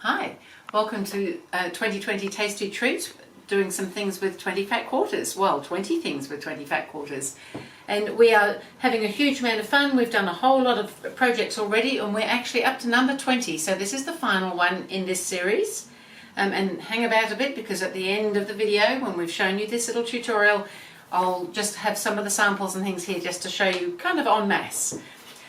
Hi, welcome to 2020 Tasty Treats, doing some things with 20 fat quarters. Well, 20 things with 20 fat quarters. And we are having a huge amount of fun. We've done a whole lot of projects already and we're actually up to number 20. So this is the final one in this series. And hang about a bit because at the end of the video, when we've shown you this little tutorial, I'll just have some of the samples and things here just to show you kind of en masse.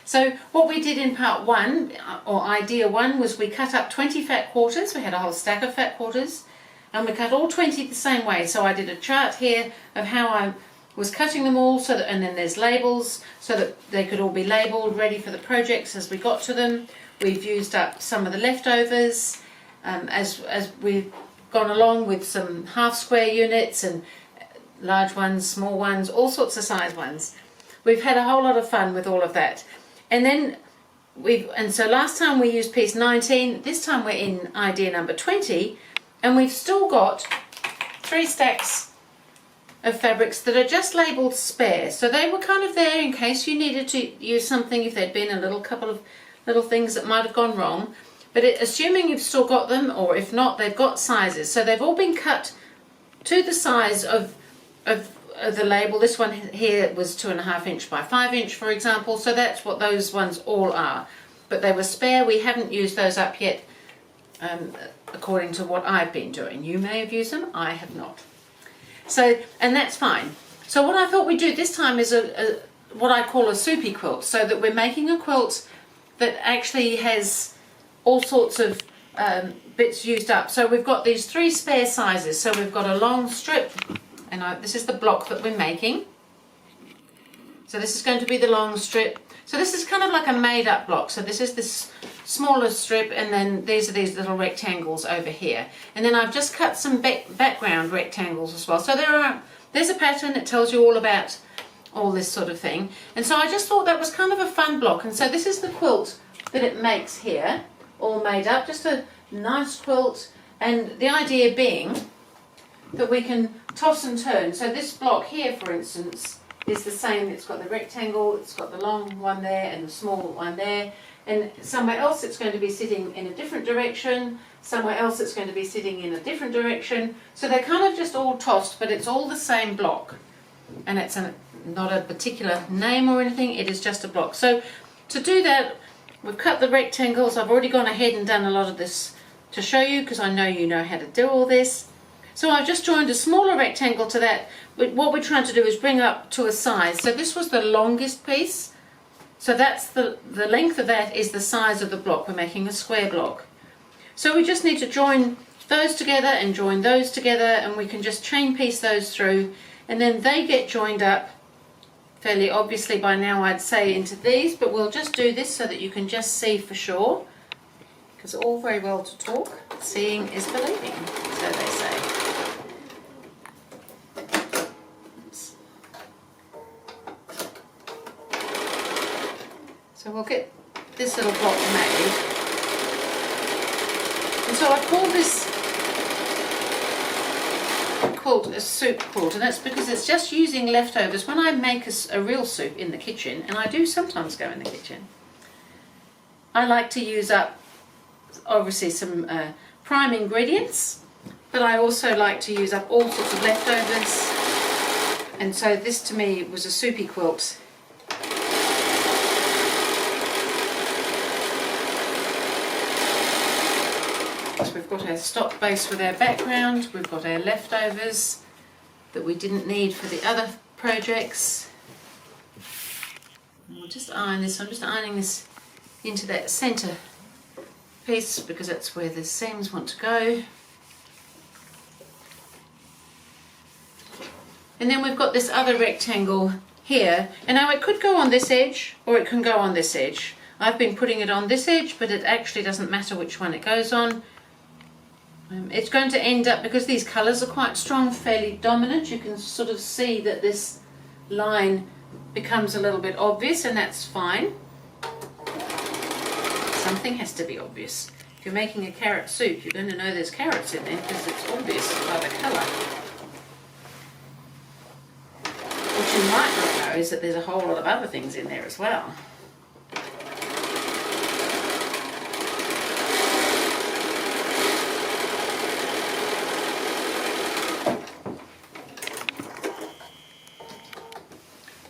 So what we did in part one, or idea one, was we cut up 20 fat quarters. We had a whole stack of fat quarters and we cut all 20 the same way. So I did a chart here of how I was cutting them all, so that, and then there's labels so that they could all be labelled, ready for the projects as we got to them. We've used up some of the leftovers as we've gone along with some half square units and large ones, small ones, all sorts of size ones. We've had a whole lot of fun with all of that. And then so last time we used piece 19, this time we're in idea number 20, and we've still got 3 stacks of fabrics that are just labelled spare. So they were kind of there in case you needed to use something, if there'd been a couple of little things that might have gone wrong. But assuming you've still got them, or if not, they've got sizes. So they've all been cut to the size of the label. This one here was 2.5 inch by 5 inch, for example, so that's what those ones all are. But they were spare. We haven't used those up yet, according to what I've been doing. You may have used them, I have not. So, and that's fine. So what I thought we'd do this time is what I call a soupy quilt, so that we're making a quilt that actually has all sorts of bits used up. So we've got these 3 spare sizes. So we've got a long strip, and this is the block that we're making. So this is going to be the long strip. So this is kind of like a made up block. So this is this smaller strip, and then these are these little rectangles over here. And then I've just cut some background rectangles as well. So there's a pattern that tells you all about all this sort of thing. And so I just thought that was kind of a fun block. And so this is the quilt that it makes here, all made up, just a nice quilt. And the idea being that we can toss and turn. So this block here, for instance, is the same. It's got the rectangle, it's got the long one there and the small one there, and somewhere else it's going to be sitting in a different direction, somewhere else it's going to be sitting in a different direction. So they're kind of just all tossed, but it's all the same block, and it's not a particular name or anything, it is just a block. So to do that, we've cut the rectangles. I've already gone ahead and done a lot of this to show you because I know you know how to do all this. So I've just joined a smaller rectangle to that. What we're trying to do is bring up to a size. So this was the longest piece. So that's the length of that is the size of the block. We're making a square block. So we just need to join those together and join those together, and we can just chain piece those through, and then they get joined up fairly obviously by now, I'd say, into these, but we'll just do this so that you can just see for sure, because all very well to talk, seeing is believing, so they say. So we'll get this little block made. And so I call this quilt a soup quilt, and that's because it's just using leftovers. When I make a real soup in the kitchen, and I do sometimes go in the kitchen, I like to use up obviously some prime ingredients, but I also like to use up all sorts of leftovers. And so this to me was a soupy quilt. So we've got our stock base with our background, we've got our leftovers that we didn't need for the other projects. And we'll just iron this. I'm just ironing this into that centre piece because that's where the seams want to go. And then we've got this other rectangle here, and now it could go on this edge or it can go on this edge. I've been putting it on this edge, but it actually doesn't matter which one it goes on. It's going to end up, because these colours are quite strong, fairly dominant, you can sort of see that this line becomes a little bit obvious, and that's fine. Something has to be obvious. If you're making a carrot soup, you're going to know there's carrots in there because it's obvious by the colour. What you might not know is that there's a whole lot of other things in there as well.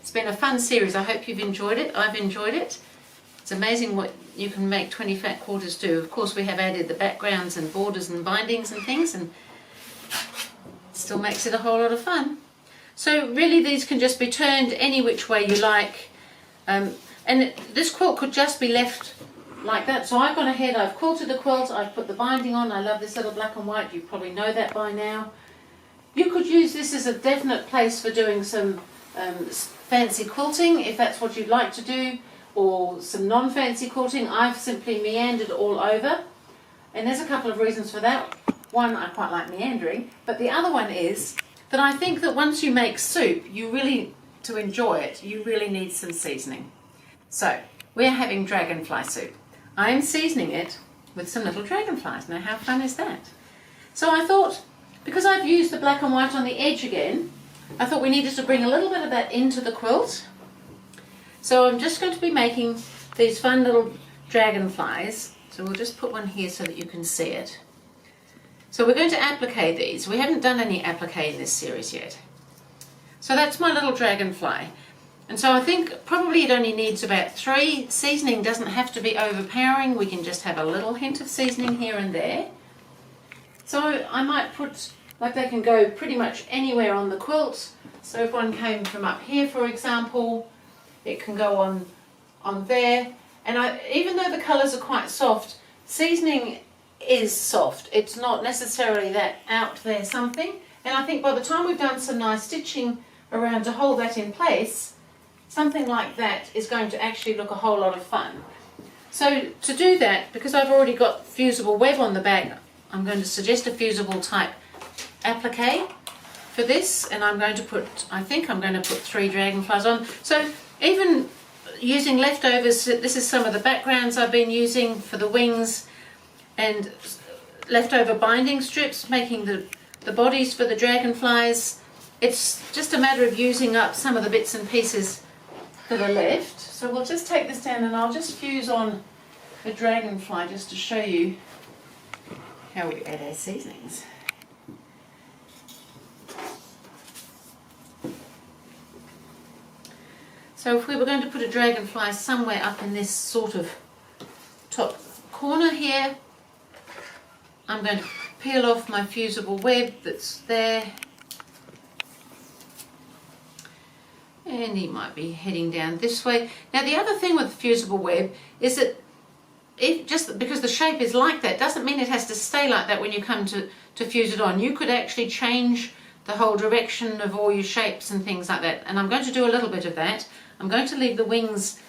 It's been a fun series. I hope you've enjoyed it. I've enjoyed it. It's amazing what you can make 20 fat quarters do. Of course, we have added the backgrounds and borders and bindings and things, and it still makes it a whole lot of fun. So really these can just be turned any which way you like. And this quilt could just be left like that. So I've gone ahead, I've quilted the quilt, I've put the binding on. I love this little black and white. You probably know that by now. You could use this as a definite place for doing some fancy quilting, if that's what you'd like to do, or some non-fancy quilting. I've simply meandered all over, and there's a couple of reasons for that. One, I quite like meandering, but the other one is that I think that once you make soup, to enjoy it, you really need some seasoning. So we're having dragonfly soup. I am seasoning it with some little dragonflies. Now how fun is that? So I thought, because I've used the black and white on the edge again, I thought we needed to bring a little bit of that into the quilt. So I'm just going to be making these fun little dragonflies. So we'll just put one here so that you can see it. So we're going to applique these. We haven't done any applique in this series yet. So that's my little dragonfly. And so I think probably it only needs about 3. Seasoning doesn't have to be overpowering. We can just have a little hint of seasoning here and there. So I might put, like they can go pretty much anywhere on the quilt. So if one came from up here, for example, it can go on there. And even though the colours are quite soft, seasoning is soft. It's not necessarily that out there something. And I think by the time we've done some nice stitching around to hold that in place, something like that is going to actually look a whole lot of fun. So to do that, because I've already got fusible web on the back, I'm going to suggest a fusible type applique for this, and I think I'm going to put 3 dragonflies on. So even using leftovers, this is some of the backgrounds I've been using for the wings, and leftover binding strips, making the bodies for the dragonflies. It's just a matter of using up some of the bits and pieces that are left. So we'll just take this down and I'll just fuse on the dragonfly just to show you how we add our seasonings. So if we were going to put a dragonfly somewhere up in this sort of top corner here, I'm going to peel off my fusible web that's there, and he might be heading down this way. Now the other thing with fusible web is that just because the shape is like that doesn't mean it has to stay like that when you come to fuse it on. You could actually change the whole direction of all your shapes and things like that, and I'm going to do a little bit of that. I'm going to leave the wings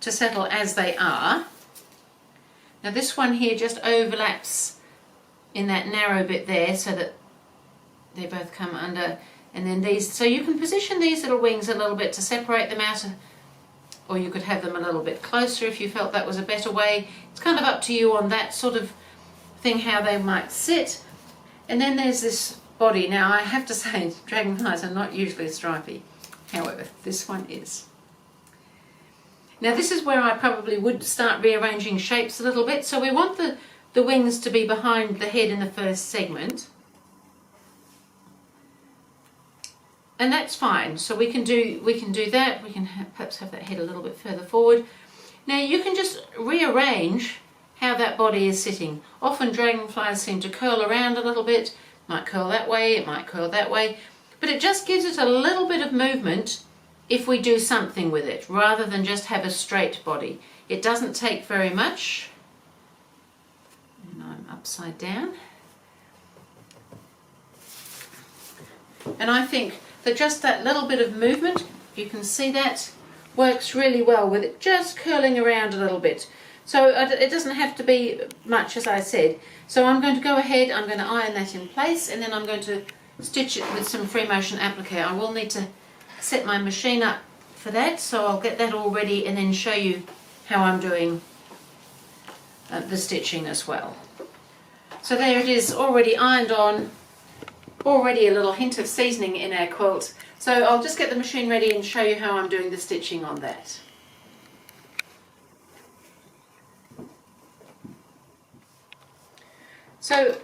to settle as they are. Now this one here just overlaps in that narrow bit there so that they both come under, and then these, so you can position these little wings a little bit to separate them out, or you could have them a little bit closer if you felt that was a better way. It's kind of up to you on that sort of thing, how they might sit. And then there's this body. Now I have to say, dragonflies are not usually stripy, however this one is. Now this is where I probably would start rearranging shapes a little bit. So we want the wings to be behind the head in the first segment, and that's fine. So we can do that. We can perhaps have that head a little bit further forward. Now you can just rearrange how that body is sitting. Often dragonflies seem to curl around a little bit. It might curl that way, it might curl that way, but it just gives it a little bit of movement if we do something with it, rather than just have a straight body. It doesn't take very much. And I'm upside down. And I think that just that little bit of movement, you can see that, works really well with it just curling around a little bit. So it doesn't have to be much, as I said. So I'm going to go ahead, I'm going to iron that in place, and then I'm going to stitch it with some free motion applique. I will need to set my machine up for that, so I'll get that all ready and then show you how I'm doing the stitching as well. So there it is, already ironed on, already a little hint of seasoning in our quilt. So I'll just get the machine ready and show you how I'm doing the stitching on that. So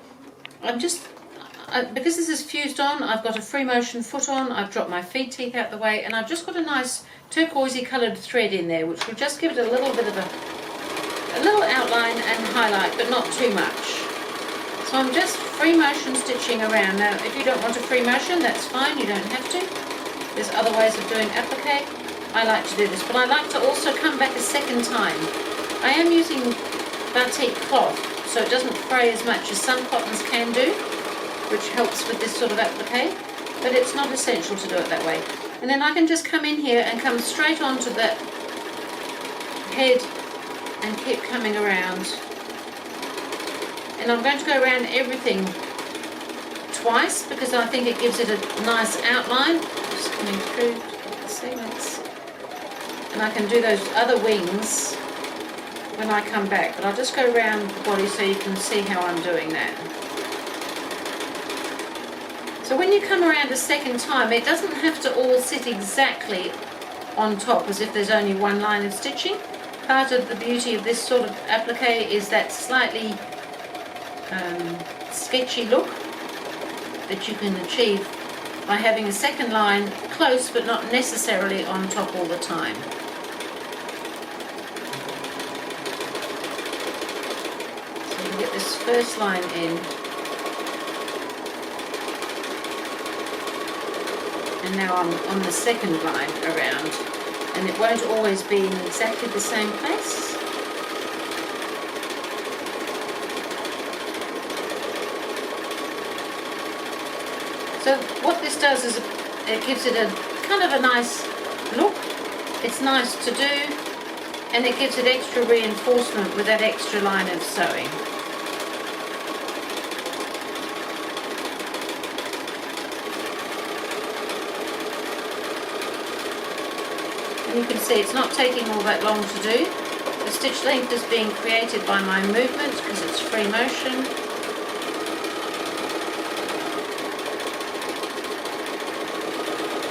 because this is fused on, I've got a free motion foot on, I've dropped my feed teeth out the way, and I've just got a nice turquoisey coloured thread in there, which will just give it a little bit of a little outline and highlight, but not too much. So I'm just free motion stitching around. Now, if you don't want a free motion, that's fine, you don't have to. There's other ways of doing applique. I like to do this, but I like to also come back a second time. I am using batik cloth, so it doesn't fray as much as some cottons can do, which helps with this sort of applique, but it's not essential to do it that way. And then I can just come in here and come straight onto that head and keep coming around. And I'm going to go around everything twice because I think it gives it a nice outline. Just coming through the segments. And I can do those other wings when I come back, but I'll just go around the body so you can see how I'm doing that. So when you come around a second time, it doesn't have to all sit exactly on top as if there's only one line of stitching. Part of the beauty of this sort of applique is that slightly sketchy look that you can achieve by having a second line close but not necessarily on top all the time. So you get this first line in, and now I'm on the second line around, and it won't always be in exactly the same place. So what this does is it gives it a kind of a nice look. It's nice to do, and it gives it extra reinforcement with that extra line of sewing. And you can see it's not taking all that long to do. The stitch length is being created by my movement because it's free motion.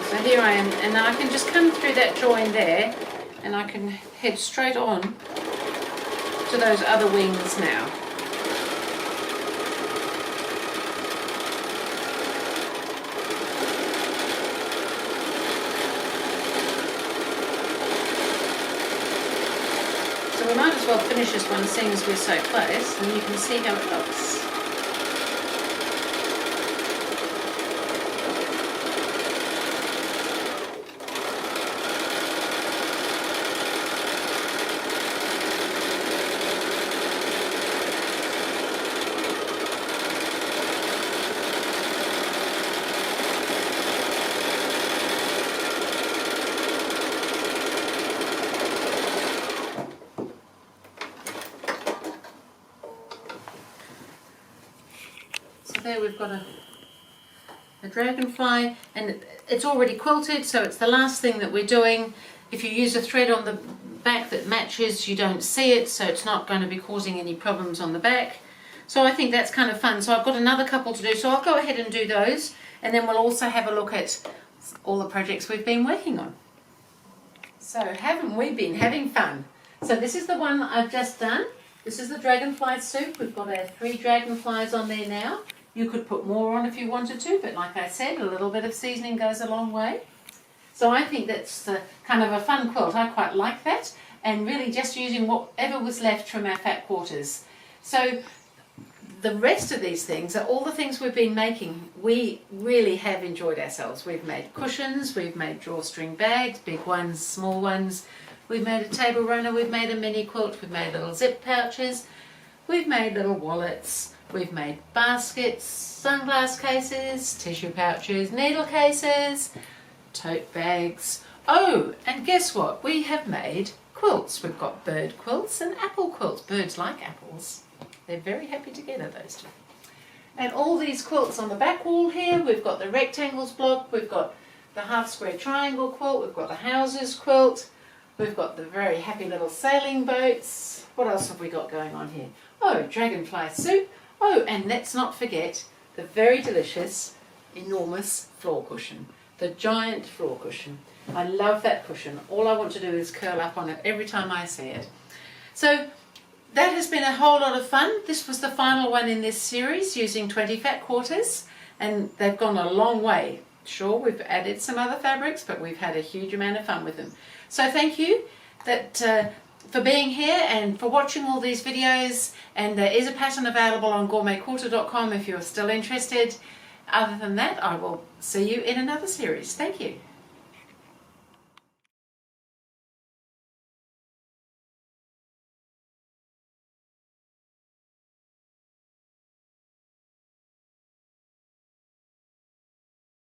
So here I am, and I can just come through that join there, and I can head straight on to those other wings now. So we might as well finish this one seeing as we're so close, and you can see how it looks. There we've got a dragonfly, and it's already quilted, so it's the last thing that we're doing. If you use a thread on the back that matches, you don't see it, so it's not going to be causing any problems on the back. So I think that's kind of fun. So I've got another couple to do, so I'll go ahead and do those, and then we'll also have a look at all the projects we've been working on. So haven't we been having fun? So this is the one I've just done. This is the Dragonfly Soup. We've got our 3 dragonflies on there now. You could put more on if you wanted to, but like I said, a little bit of seasoning goes a long way. So I think that's kind of a fun quilt. I quite like that, and really just using whatever was left from our fat quarters. So the rest of these things are all the things we've been making. We really have enjoyed ourselves. We've made cushions, we've made drawstring bags, big ones, small ones. We've made a table runner, we've made a mini quilt, we've made little zip pouches, we've made little wallets, we've made baskets, sunglass cases, tissue pouches, needle cases, tote bags. Oh, and guess what? We have made quilts. We've got bird quilts and apple quilts. Birds like apples. They're very happy together, those two. And all these quilts on the back wall here, we've got the rectangles block, we've got the half square triangle quilt, we've got the houses quilt, we've got the very happy little sailing boats. What else have we got going on here? Oh, Dragonfly Soup. Oh, and let's not forget the very delicious, enormous floor cushion. The giant floor cushion. I love that cushion. All I want to do is curl up on it every time I see it. So that has been a whole lot of fun. This was the final one in this series using 20 fat quarters. and they've gone a long way. Sure, we've added some other fabrics, but we've had a huge amount of fun with them. So thank you for being here and for watching all these videos, and there is a pattern available on GourmetQuilter.com if you're still interested. Other than that, I will see you in another series. Thank you.